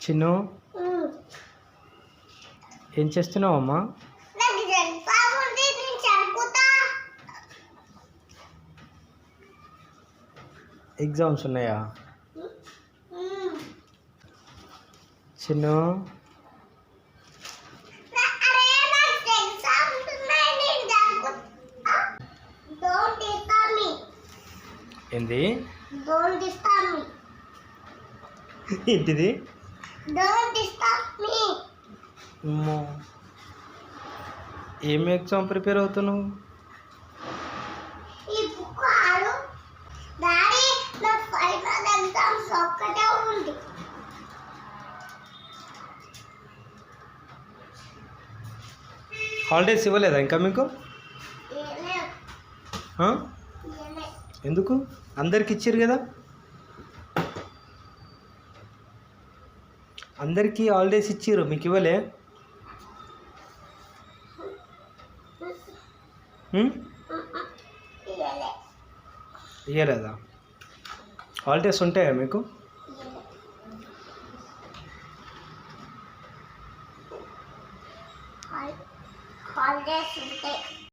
చిన్ను ఏం చేస్తున్నావు అమ్మా? ఎగ్జామ్స్ ఉన్నాయా చిన్ను? ఏంది ఏంటిది? అమ్మో, ఏం ఎగ్జామ్ ప్రిపేర్ అవుతున్నావు? హాలిడేస్ ఇవ్వలేదా ఇంకా మీకు? ఎందుకు? అందరికి ఇచ్చారు కదా, అందరికీ హాలిడేస్ ఇచ్చారు, మీకు ఇవ్వలే? ఇవ్వలేదా? హాలిడేస్ ఉంటాయా మీకు? హాలిడేస్ ఉంటాయి.